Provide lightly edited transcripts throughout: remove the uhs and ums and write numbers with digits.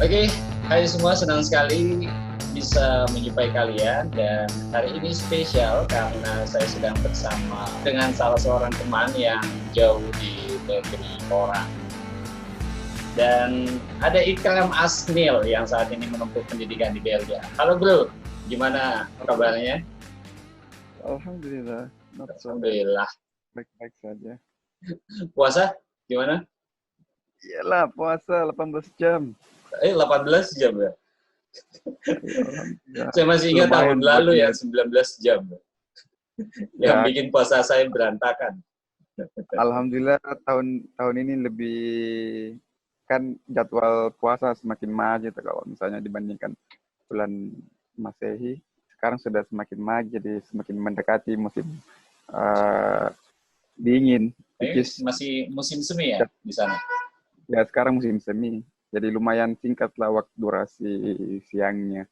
Oke, hai semua, senang sekali bisa menjumpai kalian dan hari ini spesial karena saya sedang bersama dengan salah seorang teman yang jauh di negeri orang. Dan ada Ikram Asnil yang saat ini menempuh pendidikan di Belgia. Halo bro, gimana kabarnya? Alhamdulillah, not so bad. Alhamdulillah. Baik-baik saja. Puasa gimana? Iyalah, puasa 18 jam. 18 jam ya? Alhamdulillah. Saya masih ingat tahun Lumayan buat lalu ya, dia. 19 jam. Yang Ya, bikin puasa saya berantakan. alhamdulillah tahun ini lebih kan jadwal puasa semakin maju tuh kalau misalnya dibandingkan bulan Masehi. Sekarang sudah semakin maju, jadi semakin mendekati musim dingin. Which Ini is, masih musim semi ya di sana? ya sekarang musim semi. Jadi lumayan singkat lah waktu durasi siangnya.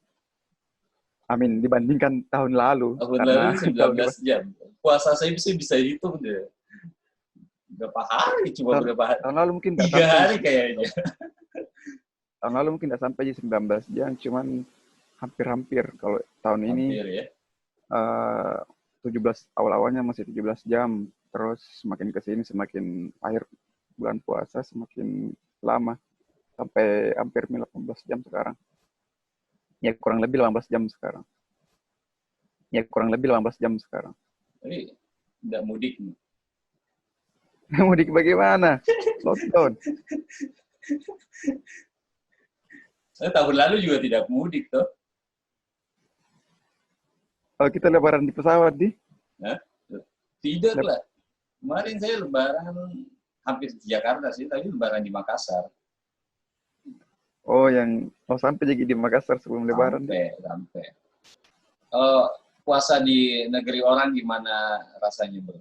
Amin, dibandingkan tahun lalu. Tahun lalu Karena tahun 19 jam. Puasa saya bisa hitung deh. Berapa hari? Cuma tahun, berapa hari? tahun lalu mungkin tidak 3 sampai hari kayaknya. tahun lalu mungkin tidak sampai 19 jam, cuman hampir-hampir. Kalau tahun ini Hampir ya. 17 awal-awalnya masih 17 jam, terus semakin ke sini semakin akhir bulan puasa semakin lama sampai hampir 18 jam sekarang. Ya kurang lebih 18 jam sekarang. Tapi tidak mudik nih. Mudik bagaimana? Lockdown. Saya tahun lalu juga tidak mudik tuh. Kalau kita lebaran di pesawat Nah, tidak lah. Kemarin saya lebaran hampir di Jakarta sih, tapi lebaran di Makassar. sampai jadi di Makassar sebelum lebaran. Sampai. Puasa di negeri orang gimana rasanya, bro?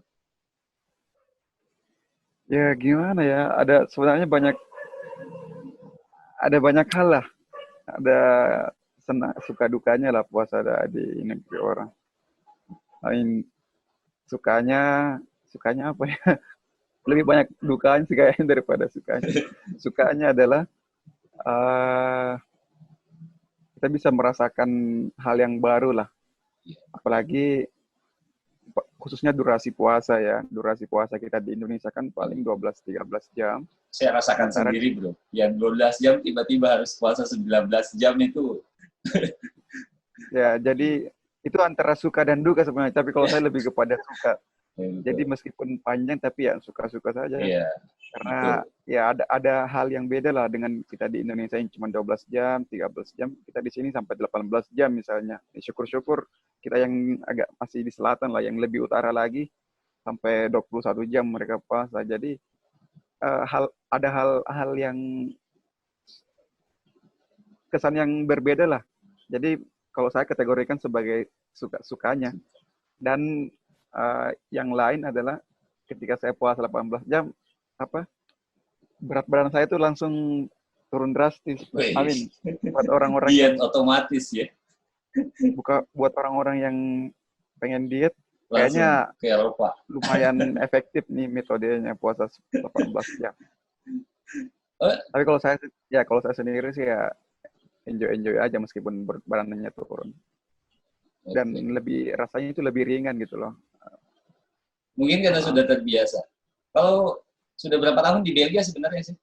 Ya gimana ya? Sebenarnya ada banyak hal lah. Ada senang suka dukanya lah puasa ada di negeri orang. Lain sukanya apa ya? Lebih banyak dukanya sih kayaknya daripada sukanya. Sukanya adalah kita bisa merasakan hal yang baru lah. Apalagi khususnya durasi puasa ya. Durasi puasa kita di Indonesia kan paling 12-13 jam. Saya rasakan Sementara sendiri, bro. Yang 12 jam tiba-tiba harus puasa 19 jam itu. ya, jadi itu antara suka dan duka sebenarnya. Tapi kalau saya lebih kepada suka. Jadi meskipun panjang tapi ya suka-suka saja. Iya, Karena betul. ya ada hal yang beda lah dengan kita di Indonesia yang cuma 12 jam, 13 jam. Kita di sini sampai 18 jam misalnya. Syukur-syukur kita yang agak masih di selatan lah, yang lebih utara lagi sampai 21 jam mereka puasa. Jadi ada hal yang kesan yang berbeda lah. Jadi kalau saya kategorikan sebagai suka-sukanya. Dan yang lain adalah ketika saya puasa 18 jam, berat badan saya itu langsung turun drastis. Amin. Buat orang-orang diet yang otomatis ya. buat orang-orang yang pengen diet, Langsung kayaknya ke Eropa. lumayan efektif nih metodenya puasa 18 jam. Tapi kalau saya sendiri sih ya enjoy aja meskipun badannya turun. Dan rasanya itu lebih ringan gitu loh. Mungkin karena sudah terbiasa. Kalau sudah berapa tahun di Belgia sebenarnya sih?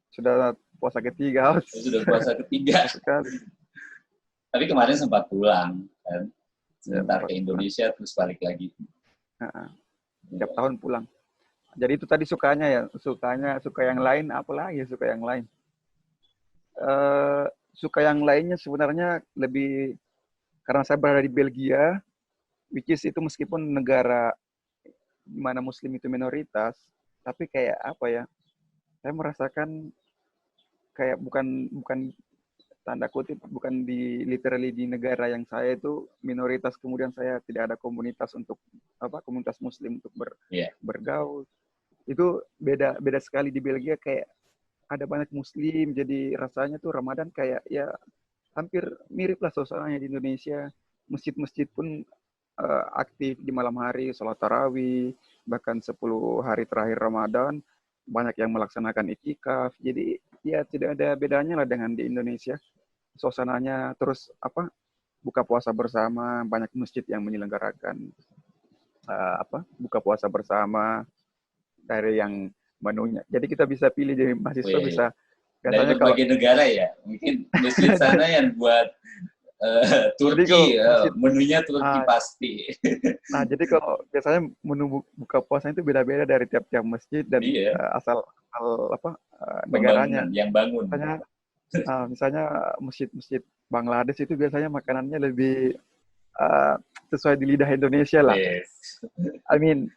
Sudah puasa ketiga. Sudah puasa ketiga. Tapi kemarin sempat pulang kan. Sebentar ke Indonesia terus balik lagi. Tiap tahun pulang. Jadi itu tadi sukanya ya, suka yang lain, apalagi suka yang lain. Suka yang lainnya sebenarnya lebih karena saya berada di Belgia, which is itu meskipun negara di mana Muslim itu minoritas, tapi kayak apa ya? Saya merasakan kayak bukan tanda kutip, bukan literally di negara yang saya itu minoritas, kemudian saya tidak ada komunitas komunitas Muslim untuk bergaul. Itu beda sekali di Belgia, kayak ada banyak Muslim, jadi rasanya tuh Ramadan kayak ya hampir mirip lah suasananya di Indonesia. Masjid-masjid pun aktif di malam hari, sholat tarawih, bahkan 10 hari terakhir Ramadan banyak yang melaksanakan iktikaf. Jadi ya tidak ada bedanya lah dengan di Indonesia. Suasananya terus buka puasa bersama, banyak masjid yang menyelenggarakan buka puasa bersama dari yang menunya. Jadi kita bisa pilih dari Oh, mahasiswa iya, iya. bisa Dari biasanya kalau berbagai negara ya. Mungkin masjid sana yang buat jadi kalau Turki, masjid menunya Turki pasti. nah jadi kalau biasanya menu buka puasa itu beda-beda dari tiap-tiap masjid dan Iya, asal negaranya. pembangunan yang bangun. Misalnya masjid-masjid Bangladesh itu biasanya makanannya lebih uh, sesuai di lidah Indonesia lah. Yes. I mean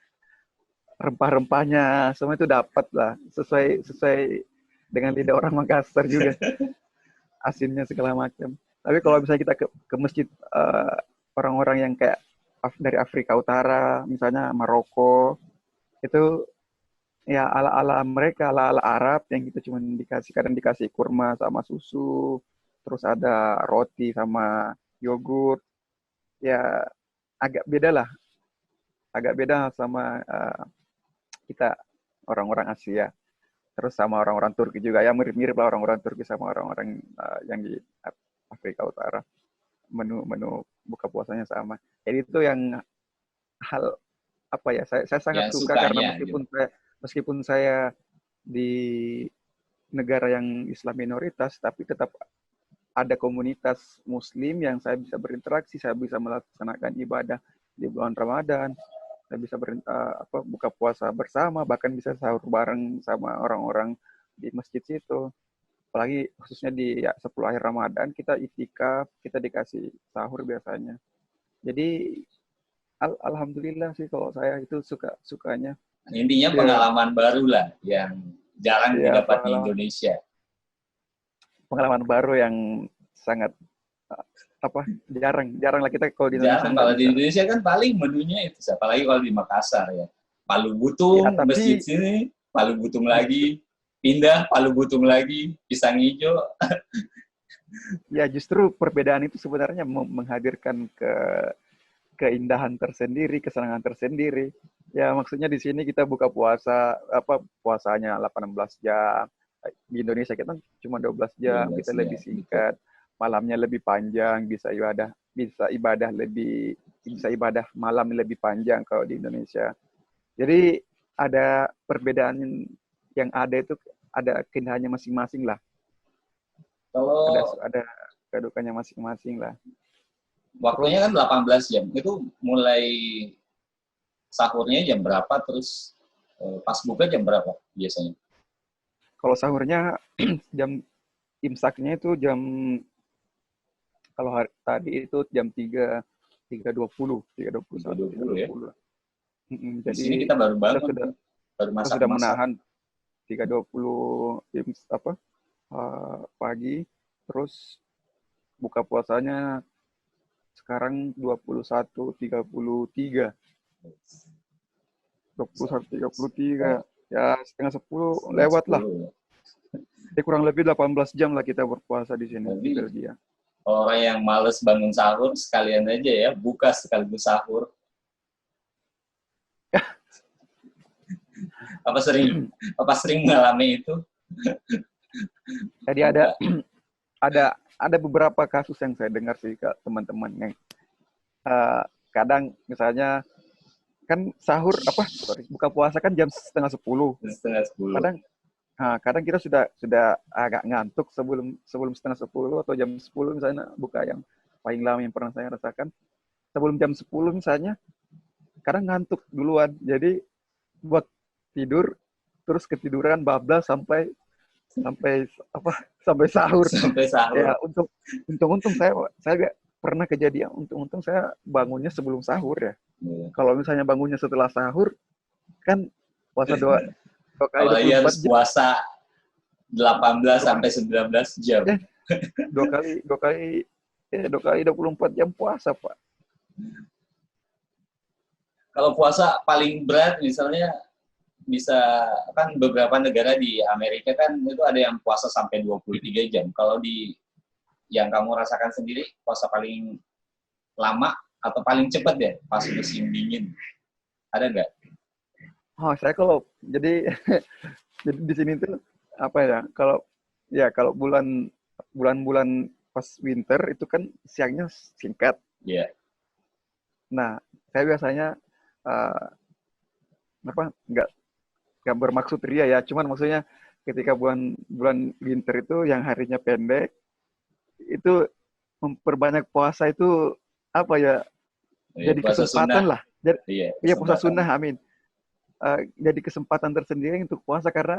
rempah-rempahnya semua itu dapat lah sesuai dengan lidah orang Makassar juga, asinnya segala macam. Tapi kalau misalnya kita ke masjid orang-orang yang kayak dari Afrika Utara, misalnya Maroko, itu ya ala-ala mereka, ala-ala Arab yang kita cuma kadang dikasih kurma sama susu, terus ada roti sama yogurt, ya agak beda lah, agak beda sama kita orang-orang Asia. Terus sama orang-orang Turki juga, ya mirip-mirip lah orang-orang Turki sama orang-orang yang di Afrika Utara. Menu buka puasanya sama. Jadi itu yang hal saya sangat Yang suka karena sukanya, gitu. meskipun saya di negara yang Islam minoritas, tapi tetap ada komunitas Muslim yang saya bisa berinteraksi, saya bisa melaksanakan ibadah di bulan Ramadan, saya bisa buka puasa bersama, bahkan bisa sahur bareng sama orang-orang di masjid situ. Apalagi khususnya di 10 akhir Ramadan, kita itikaf, kita dikasih sahur biasanya. Jadi alhamdulillah sih kalau saya itu sukanya. Intinya pengalaman baru lah yang jarang didapat di Indonesia. Pengalaman baru yang sangat jarang lah kita kalau di Indonesia. Jarang, kalau di Indonesia kan paling menunya itu, apalagi kalau di Makassar ya. Palu Butung, ya, masjid sini, Palu Butung lagi, pindah Palu Butung lagi, pisang hijau. Ya justru perbedaan itu sebenarnya menghadirkan keindahan tersendiri, kesenangan tersendiri. Ya maksudnya di sini kita buka puasa, puasanya 18 jam. Di Indonesia kita cuma 12 jam, kita lebih singkat. Malamnya lebih panjang, bisa ibadah malam lebih panjang kalau di Indonesia. Jadi ada perbedaan yang ada itu, ada keindahannya masing-masing lah. Kalau ada kedudukannya masing-masing lah. Waktunya kan 18 jam. Itu mulai sahurnya jam berapa, terus pas buka jam berapa biasanya? Kalau sahurnya jam imsaknya itu kalau tadi itu jam 3.20 ya. Jadi di sini kita baru bangun, baru masak. Sudah menahan 3.20 pagi, terus buka puasanya sekarang 21.33. 21.33. Ya setengah 10 lewat lah. Jadi kurang lebih 18 jam lah kita berpuasa di sini di Belgia. Orang yang males bangun sahur sekalian aja ya, buka sekaligus sahur. Apa sering mengalami itu? Jadi ada beberapa kasus yang saya dengar sih ke teman-teman yang kadang misalnya kan sahur buka puasa kan jam setengah 10. Kadang kita sudah agak ngantuk sebelum setengah 10 atau jam 10 misalnya buka, yang paling lama yang pernah saya rasakan. Sebelum jam 10 misalnya, kadang ngantuk duluan. Jadi buat tidur, terus ketiduran bablas sampai sahur. Sampai sahur. Ya, untung saya pernah kejadian, untung saya bangunnya sebelum sahur ya. Kalau misalnya bangunnya setelah sahur, kan puasa 2 kali 24 jam. Puasa 18 sampai 19 jam. 2 kali 24 jam puasa, Pak. Kalau puasa paling berat misalnya bisa kan beberapa negara di Amerika kan itu ada yang puasa sampai 23 jam. Kalau di yang kamu rasakan sendiri, puasa paling lama atau paling cepat ya pas musim dingin? Ada nggak? Saya kalau jadi di sini tuh kalau Ya, kalau bulan-bulan pas winter itu kan siangnya singkat. Iya. Nah, saya biasanya eh, nggak bermaksud ria ya, cuman maksudnya ketika bulan bulan winter itu yang harinya pendek, itu memperbanyak puasa itu apa ya? Iya, Jadi puasa kesempatan sunnah. lah. Jadi, Iya, ya puasa kesempatan. sunnah, amin. Jadi kesempatan tersendiri untuk puasa karena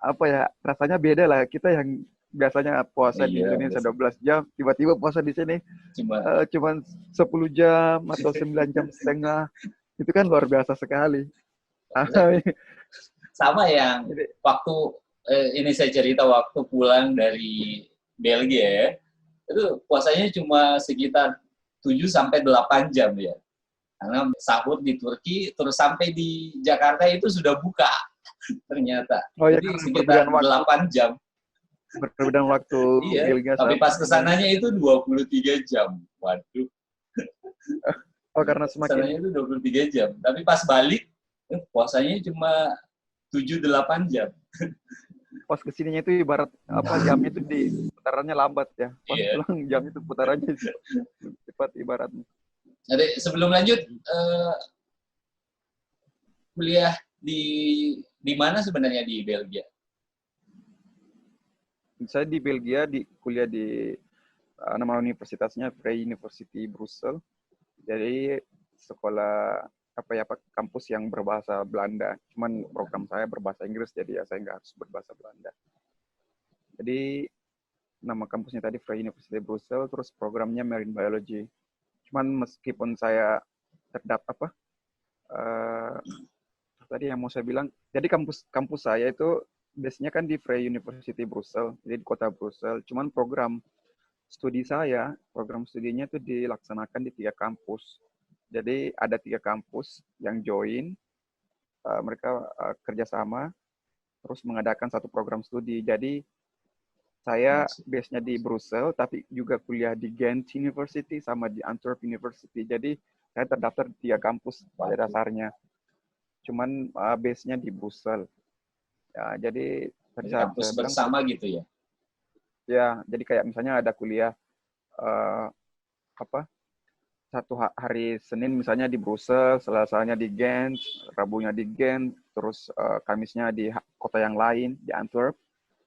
apa ya? Rasanya beda lah. Kita yang biasanya puasa di Iya, Indonesia biasa. 12 jam, tiba-tiba puasa di sini Cuma cuman 10 jam atau 9 jam setengah. Itu kan luar biasa sekali. sama yang Jadi, waktu ini saya cerita waktu pulang dari Belgia ya. Itu puasanya cuma sekitar 7 sampai 8 jam ya. Karena sahur di Turki terus sampai di Jakarta itu sudah buka ternyata. oh ya Jadi karena perbedaan sekitar waktu, 8 jam. Belgia Iya, tapi sama pas kesananya Indonesia. itu 23 jam. Waduh, Oh karena kesananya semakin itu 23 jam. Tapi pas balik, puasanya cuma 7-8 jam. pas kesininya itu ibarat apa jamnya itu di putarannya lambat ya. Pas Iya. pulang jam itu putarannya cepat ibaratnya. Jadi sebelum lanjut, kuliah di mana sebenarnya di Belgia? Saya di Belgia di kuliah di nama universitasnya Vrije University Brussel. Jadi sekolah apa ya kampus yang berbahasa Belanda. Cuman program saya berbahasa Inggris jadi ya saya nggak harus berbahasa Belanda. Jadi nama kampusnya tadi Vrije University Brussel, terus programnya Marine Biology. Cuman meskipun saya terdapat apa uh, tadi yang mau saya bilang, jadi kampus saya itu biasanya kan di Vrije University Brussel, jadi di kota Brussel. Cuman program studinya itu dilaksanakan di 3 kampus. Jadi ada 3 kampus yang join, mereka kerjasama, terus mengadakan satu program studi. Jadi saya base-nya di Brussel, tapi juga kuliah di Ghent University sama di Antwerp University. Jadi saya terdaftar di 3 kampus pada dasarnya. Cuman base-nya di Brussel. Ya, jadi tadi Jadi saya kampus bilang bersama gitu ya? ya, jadi kayak misalnya ada kuliah uh, apa satu hari Senin misalnya di Brussel, Selasanya di Ghent, Rabunya di Ghent, terus Kamisnya di kota yang lain di Antwerp.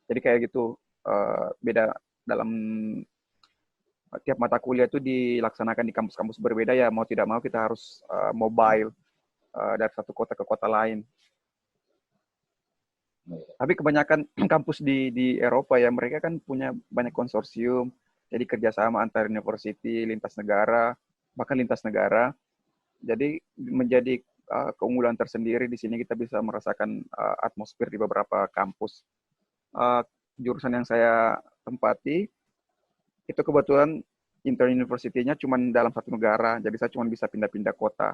Jadi kayak gitu beda dalam tiap mata kuliah itu dilaksanakan di kampus-kampus berbeda ya mau tidak mau kita harus mobile dari satu kota ke kota lain. Tapi kebanyakan kampus di Eropa ya mereka kan punya banyak konsorsium, jadi kerjasama antar university, lintas negara, bahkan lintas negara. Jadi menjadi keunggulan tersendiri di sini kita bisa merasakan atmosfer di beberapa kampus. Jurusan yang saya tempati itu kebetulan inter-university-nya cuma dalam satu negara, jadi saya cuma bisa pindah-pindah kota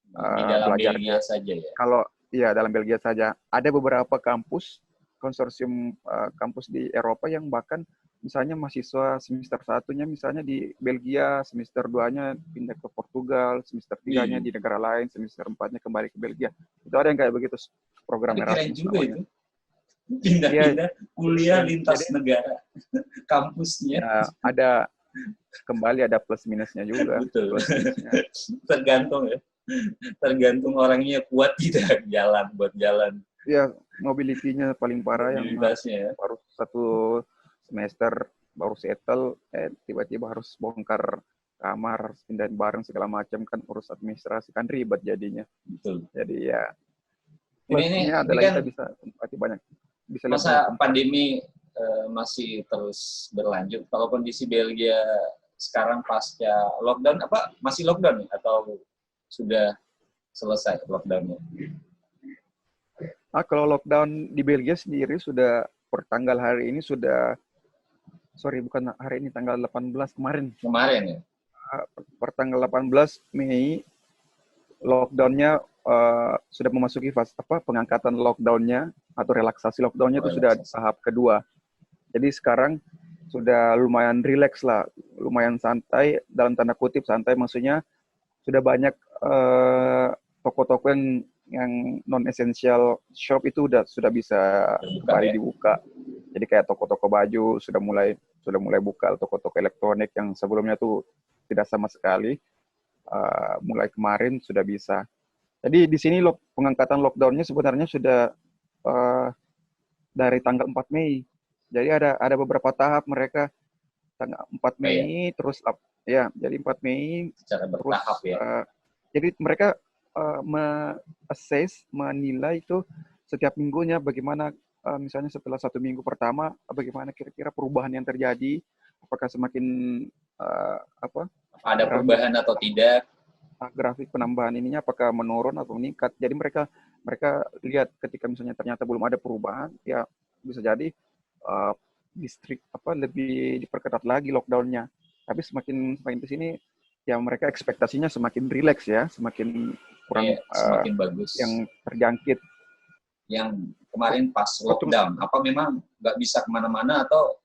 Di dalam Belgia belajarnya. saja ya? Kalau ya dalam Belgia saja, ada beberapa kampus, konsorsium kampus di Eropa yang bahkan misalnya mahasiswa semester 1-nya misalnya di Belgia, semester 2-nya pindah ke Portugal, semester 3-nya di negara lain, semester 4-nya kembali ke Belgia. Itu ada yang kayak begitu, program Tapi keren Erasmus juga namanya. itu. Iya, Pindah-pindah kuliah jadi lintas negara. Kampusnya. ya ada kembali ada plus minusnya juga. Betul. Plus minusnya. Tergantung ya. Tergantung orangnya kuat tidak jalan buat jalan. Ya, mobility-nya paling parah yang Mobilitasnya ya. baru 1 semester baru settle, tiba-tiba harus bongkar kamar, harus pindahin barang segala macam kan urus administrasi kan ribet jadinya. Betul. Jadi ya Ini plusnya adalah kita kan bisa bisa lihat banyak masa tempat. pandemi masih terus berlanjut. Kalau kondisi Belgia sekarang pasca lockdown masih lockdown ya? Atau sudah selesai lockdownnya? Kalau lockdown di Belgia sendiri sudah per tanggal hari ini bukan hari ini tanggal 18 kemarin. Kemarin ya? Per tanggal 18 Mei lockdown-nya sudah memasuki fase pengangkatan lockdown-nya atau relaksasi lockdown-nya itu sudah tahap kedua. Jadi sekarang sudah lumayan rileks lah, lumayan santai, dalam tanda kutip santai maksudnya sudah banyak toko-toko yang non essential shop itu sudah bisa kembali dibuka. Jadi kayak toko-toko baju sudah mulai buka, toko-toko elektronik yang sebelumnya tuh tidak sama sekali. Mulai kemarin sudah bisa. Jadi di sini pengangkatan lockdown-nya sebenarnya sudah dari tanggal 4 Mei. Jadi ada beberapa tahap mereka tanggal 4 Kayak Mei terus ya, jadi 4 Mei secara terus bertahap ya. jadi mereka assess, menilai itu setiap minggunya bagaimana, misalnya setelah 1 minggu pertama bagaimana kira-kira perubahan yang terjadi, apakah semakin apa Ada grafik perubahan atau tidak? grafik penambahan ininya apakah menurun atau meningkat. Jadi mereka lihat ketika misalnya ternyata belum ada perubahan, ya bisa jadi distrik lebih diperketat lagi lockdown-nya. Tapi semakin ke sini ya mereka ekspektasinya semakin rileks ya, semakin kurang Semakin bagus. yang terjangkit. Yang kemarin pas lockdown, apa memang nggak bisa kemana-mana atau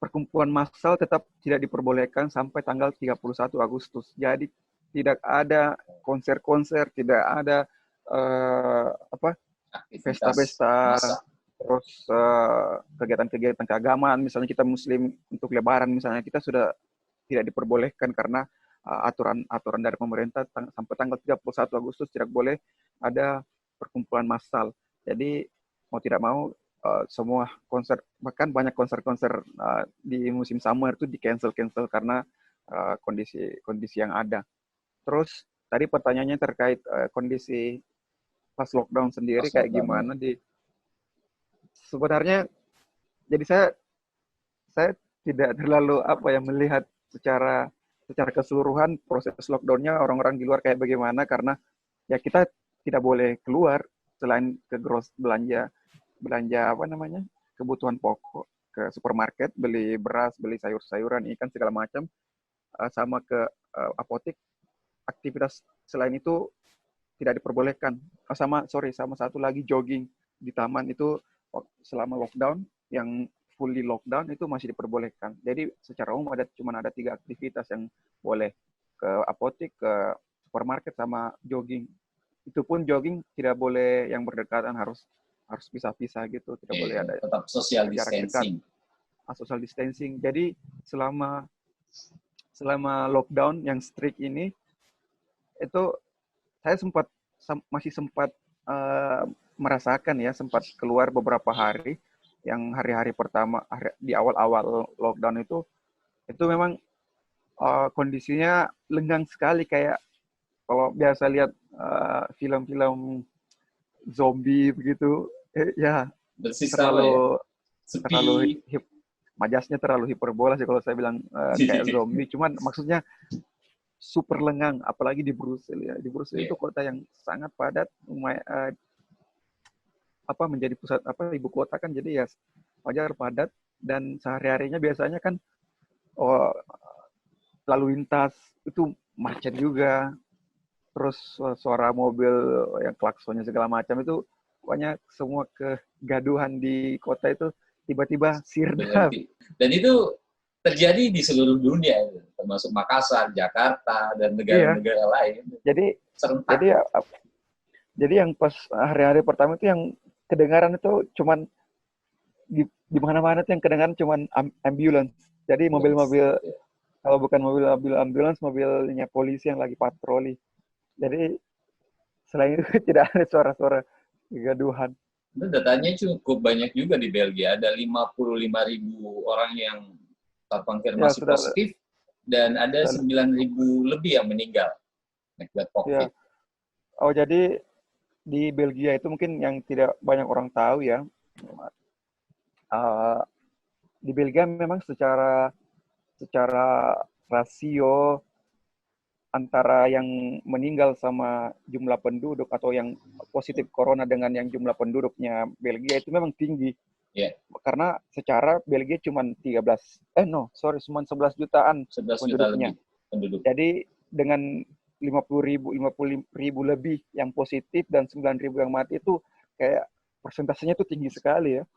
perkumpulan massal tetap tidak diperbolehkan sampai tanggal 31 Agustus. Jadi tidak ada konser-konser, tidak ada pesta-pesta, terus kegiatan-kegiatan keagamaan. Misalnya kita Muslim untuk Lebaran, misalnya kita sudah tidak diperbolehkan karena aturan dari pemerintah sampai tanggal 31 Agustus tidak boleh ada perkumpulan massal. Jadi mau tidak mau semua konser, bahkan banyak konser-konser di musim summer itu di-cancel karena kondisi yang ada. Terus tadi pertanyaannya terkait kondisi pas lockdown sendiri kayak gimana sebenarnya. Jadi saya tidak terlalu melihat secara keseluruhan proses lockdown-nya orang-orang di luar kayak bagaimana, karena ya kita tidak boleh keluar selain ke belanja kebutuhan pokok, ke supermarket beli beras, beli sayur-sayuran, ikan segala macam, sama ke apotek. Aktivitas selain itu tidak diperbolehkan. Sama satu lagi, jogging di taman itu selama lockdown, yang fully lockdown itu masih diperbolehkan. Jadi secara umum cuma ada 3 aktivitas yang boleh, ke apotek, ke supermarket, sama jogging. Itu pun jogging tidak boleh yang berdekatan, harus pisah-pisah gitu, tidak boleh ada tetap social distancing. Social distancing. Jadi selama lockdown yang strict ini, itu saya masih sempat merasakan ya, sempat keluar beberapa hari, yang hari-hari pertama di awal-awal lockdown itu memang kondisinya lenggang sekali, kayak kalau biasa lihat film-film zombie begitu, ya terlalu majasnya terlalu hiperbola sih kalau saya bilang kayak zombie. Cuman maksudnya super lengang, apalagi di Brussels ya. Di Brussels itu kota yang sangat padat, menjadi pusat ibu kota kan, jadi ya wajar padat, dan sehari-harinya biasanya kan lalu lintas itu macet juga. Terus suara mobil yang klaksonnya segala macam itu, pokoknya semua kegaduhan di kota itu tiba-tiba sirna. Dan itu terjadi di seluruh dunia, termasuk Makassar, Jakarta, dan negara-negara lain. Jadi yang pas hari-hari pertama itu yang kedengaran itu cuman di mana-mana tuh yang kedengaran cuman ambulans. Jadi mobil-mobil, kalau bukan mobil ambulans, mobilnya polisi yang lagi patroli. Jadi selain itu tidak ada suara-suara kegaduhan. Itu datanya cukup banyak juga di Belgia. Ada 55.000 orang yang terkonfirmasi positif, dan ada 9.000 lebih yang meninggal akibat COVID. Ya. Oh, jadi di Belgia itu mungkin yang tidak banyak orang tahu ya. Di Belgia memang secara rasio antara yang meninggal sama jumlah penduduk, atau yang positif corona dengan yang jumlah penduduknya Belgia itu memang tinggi. Karena secara Belgia cuma 11 jutaan penduduknya. Jadi dengan 50.000 lebih yang positif dan 9.000 yang mati, itu kayak persentasenya itu tinggi sekali ya.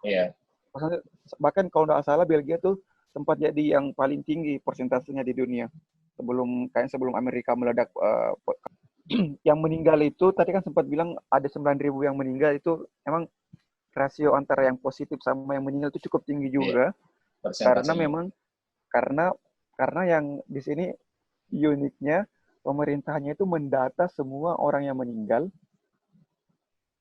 Bahkan kalau nggak salah Belgia tuh sempat jadi yang paling tinggi persentasenya di dunia sebelum Amerika meledak. Yang meninggal itu tadi kan sempat bilang ada 9.000 yang meninggal, itu emang rasio antara yang positif sama yang meninggal itu cukup tinggi juga. Karena Persentasenya. memang karena yang di sini uniknya pemerintahnya itu mendata semua orang yang meninggal,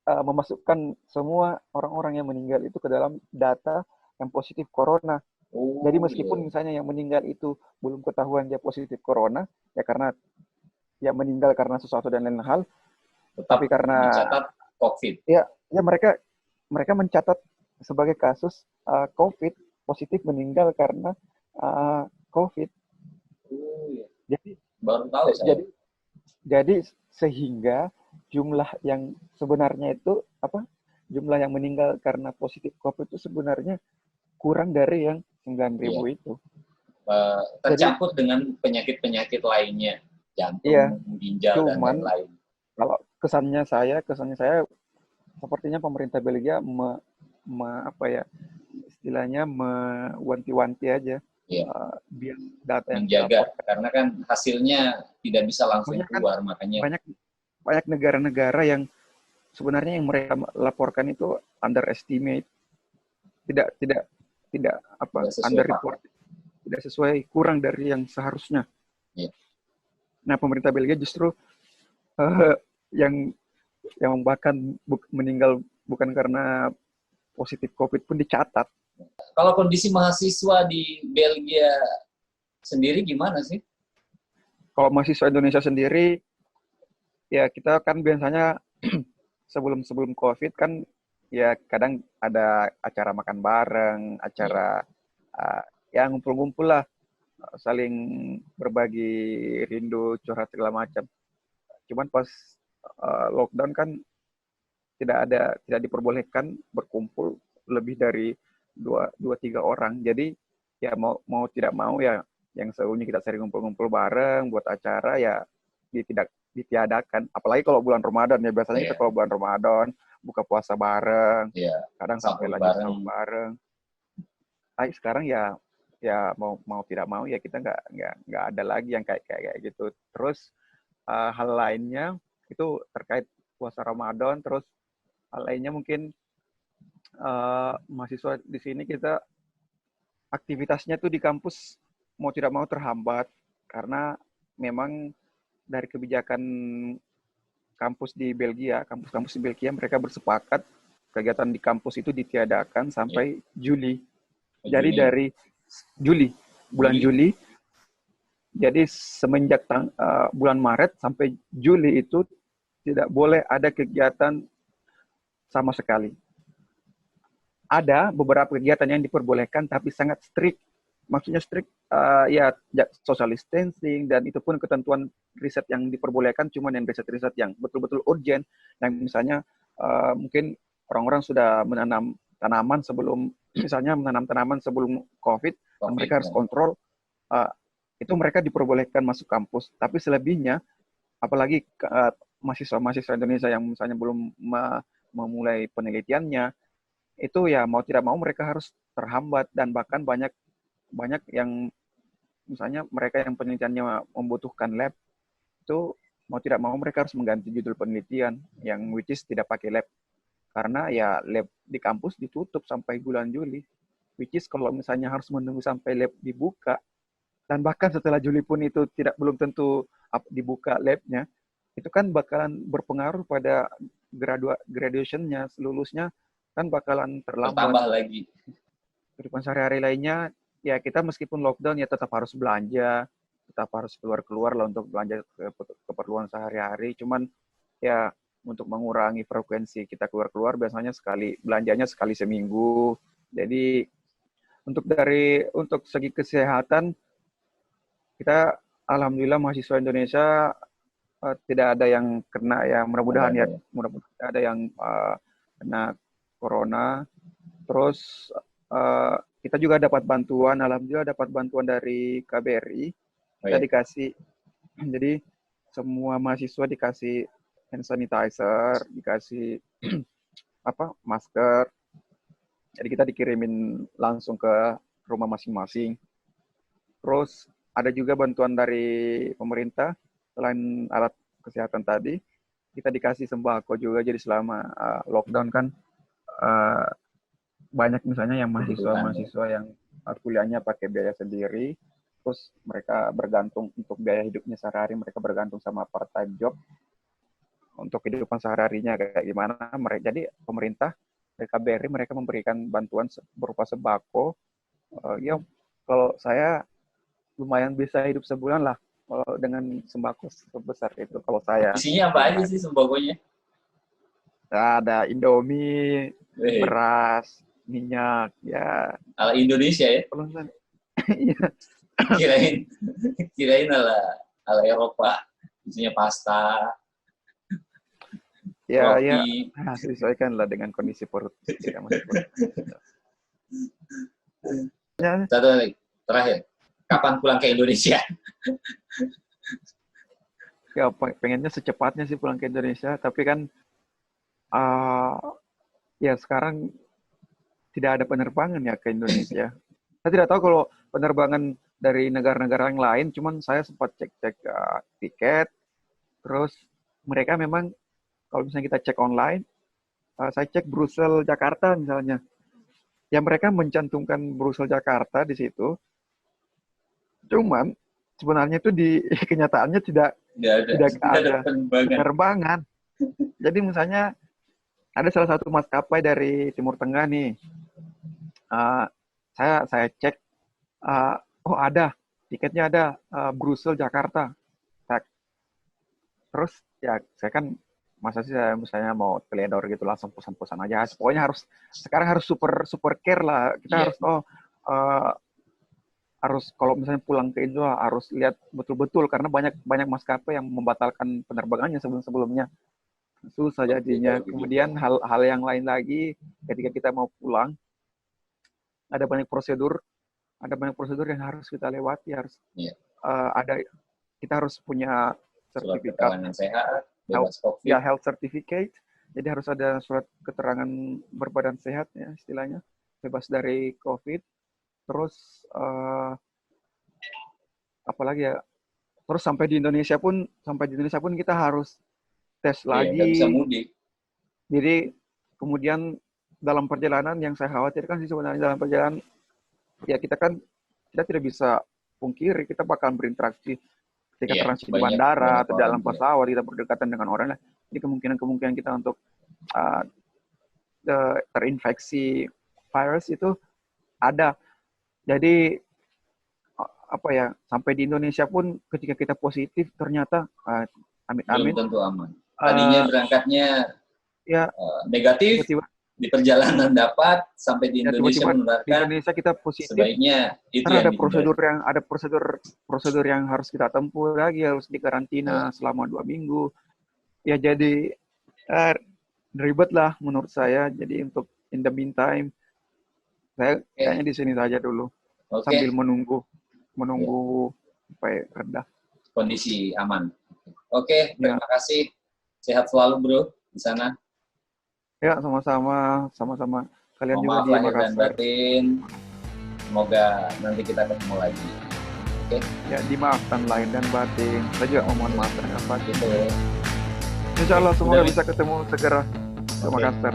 memasukkan semua orang-orang yang meninggal itu ke dalam data yang positif corona. Jadi Oh iya, meskipun misalnya yang meninggal itu belum ketahuan dia positif corona, ya karena ya meninggal karena sesuatu dan lain hal, tetap tapi karena dicatat COVID. ya mereka mencatat sebagai kasus COVID positif meninggal karena COVID. Oh iya, Jadi baru tahu saya. jadi jadi sehingga jumlah yang sebenarnya itu jumlah yang meninggal karena positif COVID itu sebenarnya kurang dari yang 9.000 Iya, itu. Jadi tercampur dengan penyakit-penyakit lainnya, iya, jantung, ginjal dan cuman lain-lain. kalau kesannya saya sepertinya pemerintah Belgia apa ya istilahnya mewanti-wanti aja Iya, biar data yang menjaga dilaporkan. karena kan hasilnya tidak bisa langsung Soalnya kan keluar, makanya banyak banyak negara-negara yang sebenarnya yang mereka laporkan itu underestimate, tidak tidak tidak tidak sesuai under fakta. report, tidak sesuai, kurang dari yang seharusnya. Iya. Nah, pemerintah Belgia justru uh, yang bahkan meninggal bukan karena positif COVID pun dicatat. Kalau kondisi mahasiswa di Belgia sendiri gimana sih? Kalau mahasiswa Indonesia sendiri, ya kita kan biasanya sebelum COVID kan ya kadang ada acara makan bareng, Iya. acara ya ngumpul-ngumpul lah, saling berbagi rindu, curhat segala macam. Cuman pas lockdown kan tidak diperbolehkan berkumpul lebih dari dua tiga orang. Jadi ya mau tidak mau ya yang seharusnya kita sering ngumpul-ngumpul bareng buat acara ya tidak ditiadakan. Apalagi kalau bulan Ramadan ya biasanya kita Iya. kalau bulan Ramadan buka puasa bareng, Iya. kadang sampai Sahur lanjut sahur bareng. bareng. Tapi sekarang ya mau tidak mau ya kita nggak ada lagi yang kayak gitu. Terus hal lainnya itu terkait puasa Ramadan, terus hal lainnya mungkin mahasiswa di sini kita aktivitasnya tuh di kampus mau tidak mau terhambat karena memang dari kebijakan kampus-kampus di Belgia mereka bersepakat kegiatan di kampus itu ditiadakan Iya. sampai Juli. Jadi Juni. dari bulan Juli, jadi semenjak bulan Maret sampai Juli itu tidak boleh ada kegiatan sama sekali. Ada beberapa kegiatan yang diperbolehkan tapi sangat strict. Maksudnya strict ya social distancing, dan itu pun ketentuan riset yang diperbolehkan cuma yang riset-riset yang betul-betul urgent, yang misalnya mungkin orang-orang sudah menanam tanaman sebelum COVID, dan mereka harus kontrol, itu mereka diperbolehkan masuk kampus. Tapi selebihnya, apalagi mahasiswa-mahasiswa Indonesia yang misalnya belum memulai penelitiannya, itu ya mau tidak mau mereka harus terhambat, dan bahkan banyak yang misalnya mereka yang penelitiannya membutuhkan lab itu mau tidak mau mereka harus mengganti judul penelitian yang which is tidak pakai lab karena ya lab di kampus ditutup sampai bulan Juli, which is kalau misalnya harus menunggu sampai lab dibuka, dan bahkan setelah Juli pun itu belum tentu dibuka labnya, itu kan bakalan berpengaruh pada graduation-nya, lulusnya kan bakalan terlambat. Bertambah lagi. Kehidupan sehari-hari lainnya, ya kita meskipun lockdown ya tetap harus belanja, tetap harus keluar lah untuk belanja keperluan sehari-hari. Cuman ya untuk mengurangi frekuensi kita keluar-keluar, biasanya belanjanya sekali seminggu. Jadi untuk segi kesehatan, kita alhamdulillah mahasiswa Indonesia tidak ada yang kena ya, mudah-mudahan ada yang kena corona. Terus kita juga dapat bantuan, alhamdulillah dapat bantuan dari KBRI. Kita dikasih, jadi semua mahasiswa dikasih hand sanitizer, dikasih masker. Jadi kita dikirimin langsung ke rumah masing-masing. Terus ada juga bantuan dari pemerintah, selain alat kesehatan tadi, kita dikasih sembako juga. Jadi selama lockdown kan uh, banyak misalnya yang mahasiswa yang kuliahnya pakai biaya sendiri, terus mereka bergantung untuk biaya hidupnya sehari-hari, mereka bergantung sama part-time job untuk kehidupan sehari-harinya kayak gimana. Jadi pemerintah, KBRI, mereka memberikan bantuan berupa sembako. Ya, kalau saya lumayan bisa hidup sebulan lah dengan sembako sebesar itu kalau saya. Isinya apa aja sih sembakonya? Ada Indomie, beras, minyak, ya. Ala Indonesia ya? kirain ala Eropa, isinya pasta. Ya, sesuaikan lah dengan kondisi perut. Satu lagi, terakhir. Kapan pulang ke Indonesia? Ya, pengennya secepatnya sih pulang ke Indonesia, tapi kan ya sekarang tidak ada penerbangan ya ke Indonesia. Saya tidak tahu kalau penerbangan dari negara-negara yang lain, cuman saya sempat cek-cek tiket, terus mereka memang kalau misalnya kita cek online, saya cek Brussels Jakarta misalnya, ya mereka mencantumkan Brussels Jakarta di situ, cuman sebenarnya itu di kenyataannya tidak ada penerbangan. Jadi misalnya ada salah satu maskapai dari Timur Tengah nih, saya cek, ada tiketnya, ada Brussels Jakarta. Terus ya saya kan masa sih saya misalnya mau teledor gitu langsung pesan-pesan aja. Pokoknya sekarang harus super care lah. Kita harus kalau misalnya pulang ke Indo harus lihat betul-betul karena banyak maskapai yang membatalkan penerbangannya sebelum-sebelumnya. Susah jadinya. Kemudian hal yang lain lagi ketika kita mau pulang ada banyak prosedur yang harus kita lewati, kita harus punya sertifikat sehat, health certificate. Jadi harus ada surat keterangan berbadan sehat ya istilahnya, bebas dari COVID. Terus apalagi ya? Terus sampai di Indonesia pun kita harus tes lagi. Nggak bisa mudik. Jadi kemudian dalam perjalanan yang saya khawatirkan sih sebenarnya dalam perjalanan ya kita tidak bisa pungkiri kita bakal berinteraksi ketika transit di bandara atau dalam pesawat, kita berdekatan dengan orang. Jadi kemungkinan kita untuk terinfeksi virus itu ada. Jadi sampai di Indonesia pun ketika kita positif ternyata amit-amit belum tentu aman. Tadinya berangkatnya negatif, di perjalanan dapat, sampai di Indonesia menularkan. Di Indonesia kita positif. Sebaiknya itu ada prosedur yang harus kita tempuh lagi, harus dikarantina selama 2 minggu. Ya jadi ribet lah menurut saya. Jadi untuk in the meantime saya kayaknya di sini saja dulu sambil menunggu sampai reda kondisi aman. Terima kasih. Sehat selalu bro di sana. Ya, sama-sama. Kalian juga di Makassar. Semoga nanti kita ketemu lagi. Ya, dimaafkan lahir dan batin. Saya juga mohon maaf terhadap batin. Gitu. Insya Allah semoga bisa ketemu segera di Makassar.